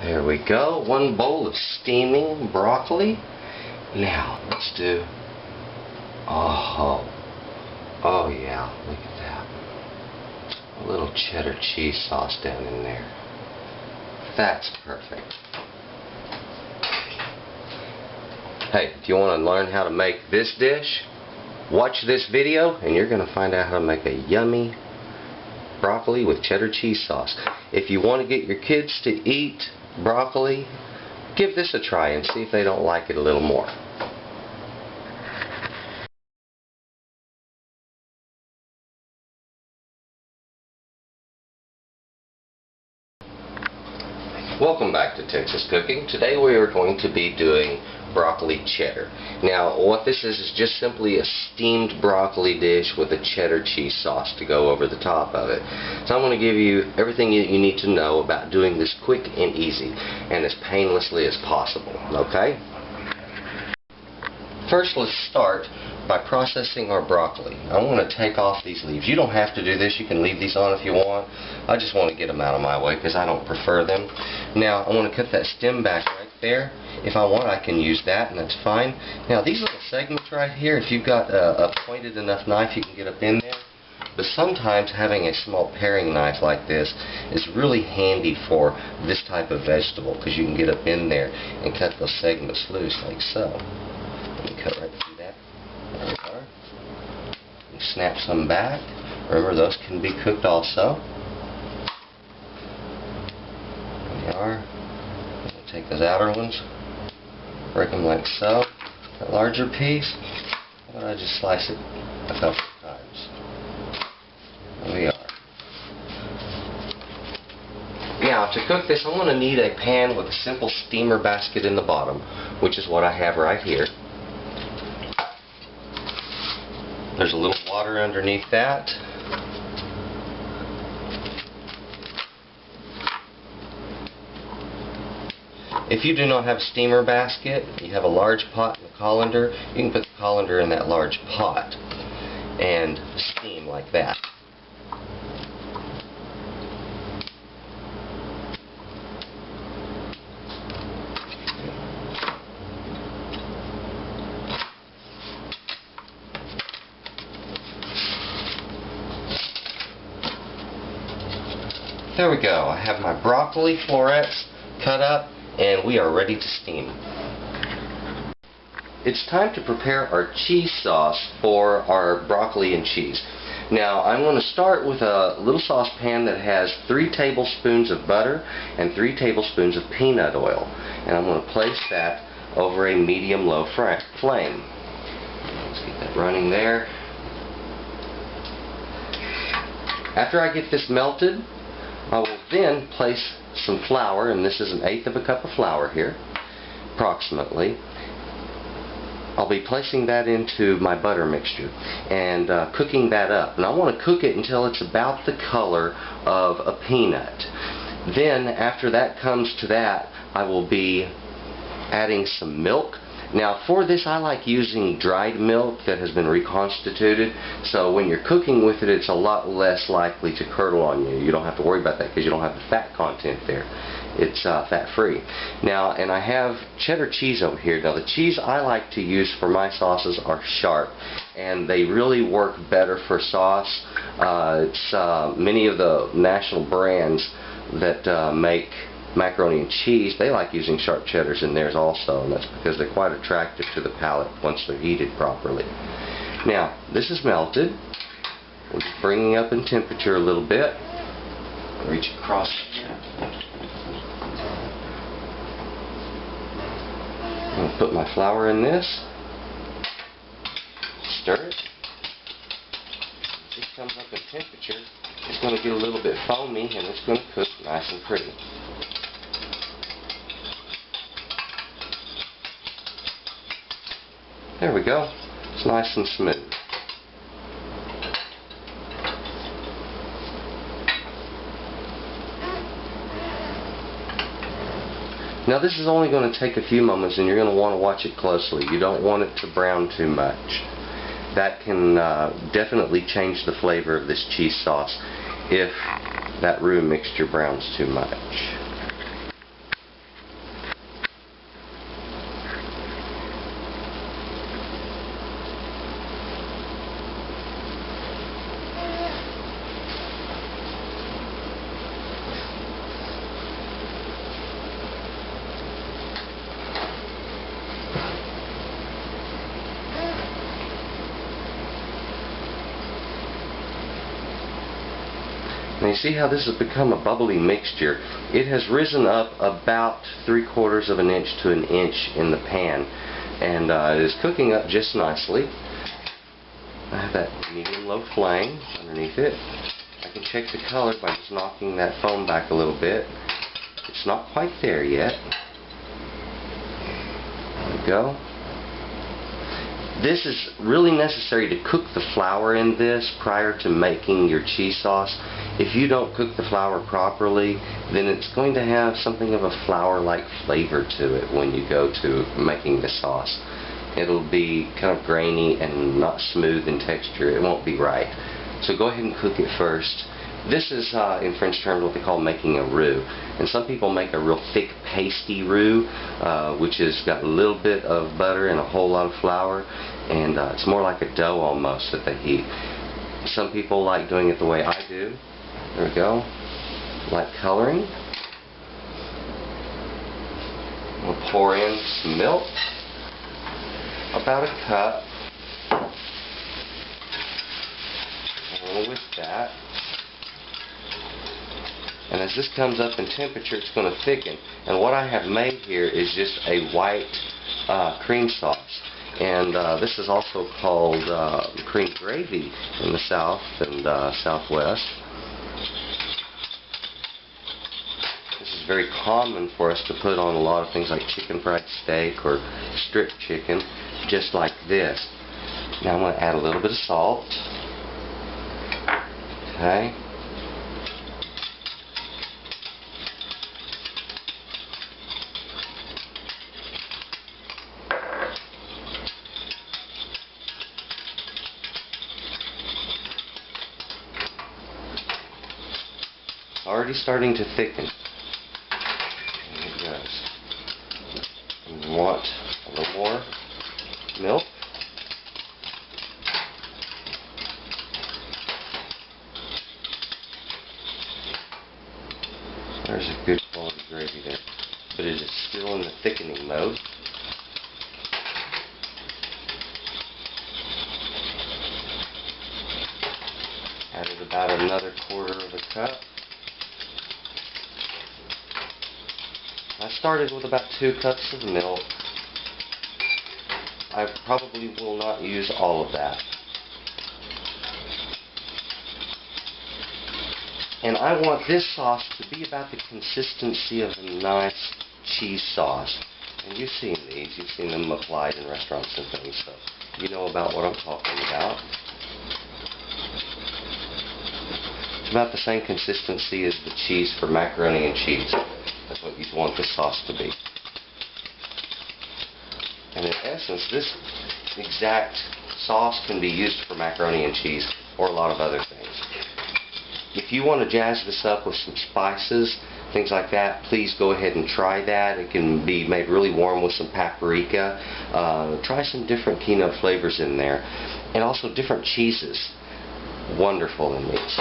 There we go. One bowl of steaming broccoli. Now, let's do... Oh yeah, look at that. A little cheddar cheese sauce down in there. That's perfect. Hey, if you want to learn how to make this dish, watch this video and you're going to find out how to make a yummy broccoli with cheddar cheese sauce. If you want to get your kids to eat broccoli, give this a try and see if they don't like it a little more. Welcome back to Texas Cooking. Today we are going to be doing broccoli cheddar. Now what this is just simply a steamed broccoli dish with a cheddar cheese sauce to go over the top of it. So I'm going to give you everything you need to know about doing this quick and easy and as painlessly as possible. Okay? First, let's start by processing our broccoli. I want to take off these leaves. You don't have to do this. You can leave these on if you want. I just want to get them out of my way because I don't prefer them. Now, I want to cut that stem back right there. If I want, I can use that, and that's fine. Now, these little segments right here, if you've got a pointed enough knife, you can get up in there. But sometimes having a small paring knife like this is really handy for this type of vegetable because you can get up in there and cut those segments loose like so. Let me cut right through that. There we are. And snap some back. Remember, those can be cooked also. There we are. Take those outer ones, break them like so. That larger piece, how about I just slice it a couple of times. There we are. Now, to cook this, I'm going to need a pan with a simple steamer basket in the bottom, which is what I have right here. There's a little water underneath that. If you do not have a steamer basket, you have a large pot and a colander, you can put the colander in that large pot and steam like that. There we go. I have my broccoli florets cut up and we are ready to steam. It's time to prepare our cheese sauce for our broccoli and cheese. Now I'm going to start with a little saucepan that has 3 tablespoons of butter and 3 tablespoons of peanut oil. And I'm going to place that over a medium-low flame. Let's get that running there. After I get this melted, I will then place some flour, and this is 1/8 of a cup of flour here, approximately. I'll be placing that into my butter mixture and cooking that up. And I want to cook it until it's about the color of a peanut. Then, after that comes to that, I will be adding some milk. Now, for this, I like using dried milk that has been reconstituted, so when you're cooking with it, it's a lot less likely to curdle on you. You don't have to worry about that because you don't have the fat content there. It's fat-free. Now, and I have cheddar cheese over here. Now, the cheese I like to use for my sauces are sharp, and they really work better for sauce. Many of the national brands that make macaroni and cheese, they like using sharp cheddars in theirs also, and that's because they're quite attractive to the palate once they're heated properly. Now, this is melted. We're just bringing up in temperature a little bit. Reach across. I'm going to put my flour in this. Stir it. As it comes up in temperature, it's going to get a little bit foamy and it's going to cook nice and pretty. There we go. It's nice and smooth. Now this is only going to take a few moments and you're going to want to watch it closely. You don't want it to brown too much. That can definitely change the flavor of this cheese sauce if that roux mixture browns too much. you see how this has become a bubbly mixture? It has risen up about 3/4 of an inch to an inch in the pan, and it is cooking up just nicely. I have that medium-low flame underneath it. I can check the color by just knocking that foam back a little bit. It's not quite there yet. There we go. This is really necessary to cook the flour in this prior to making your cheese sauce. If you don't cook the flour properly, then it's going to have something of a flour-like flavor to it when you go to making the sauce. It'll be kind of grainy and not smooth in texture. It won't be right. So go ahead and cook it first. This is, in French terms, what they call making a roux. And some people make a real thick, pasty roux, which has got a little bit of butter and a whole lot of flour. And it's more like a dough almost that they heat. Some people like doing it the way I do. There we go. Like coloring. We'll pour in some milk. About a cup. Along with that. And as this comes up in temperature, it's going to thicken. And what I have made here is just a white cream sauce. And this is also called cream gravy in the South and Southwest. This is very common for us to put on a lot of things like chicken fried steak or strip chicken, just like this. Now I'm going to add a little bit of salt. Okay. Already starting to thicken. There it goes. And we want a little more milk. There's a good quality gravy there, but it is still in the thickening mode. Added about another 1/4 of a cup. I started with about 2 cups of milk. I probably will not use all of that. And I want this sauce to be about the consistency of a nice cheese sauce. And you've seen these. You've seen them applied in restaurants and things, so you know about what I'm talking about. It's about the same consistency as the cheese for macaroni and cheese. That's what you want this sauce to be. And in essence, this exact sauce can be used for macaroni and cheese or a lot of other things. If you want to jazz this up with some spices, things like that, please go ahead and try that. It can be made really warm with some paprika. Try some different peanut flavors in there. And also different cheeses. Wonderful in these.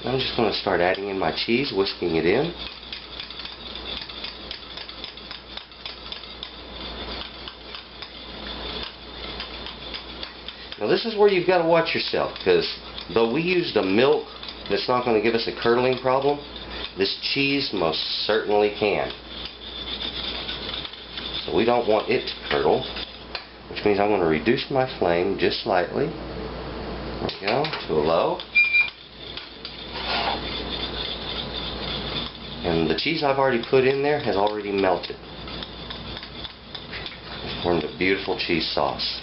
I'm just going to start adding in my cheese, whisking it in. Now this is where you've got to watch yourself, because though we used a milk that's not going to give us a curdling problem, this cheese most certainly can. So we don't want it to curdle, which means I'm going to reduce my flame just slightly. There we go, to a low. And the cheese I've already put in there has already melted. It's formed a beautiful cheese sauce.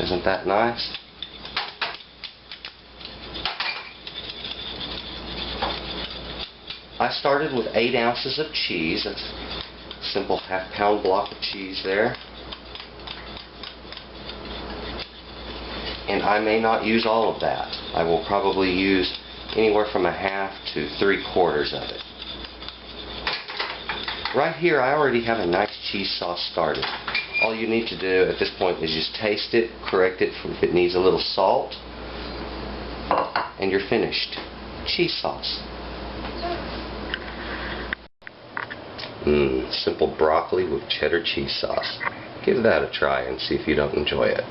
Isn't that nice? I started with 8 ounces of cheese. That's a simple half-pound block of cheese there. And I may not use all of that. I will probably use anywhere from 1/2 to 3/4 of it. Right here I already have a nice cheese sauce started. All you need to do at this point is just taste it, correct it if it needs a little salt, and you're finished. Cheese sauce. Simple broccoli with cheddar cheese sauce. Give that a try and see if you don't enjoy it.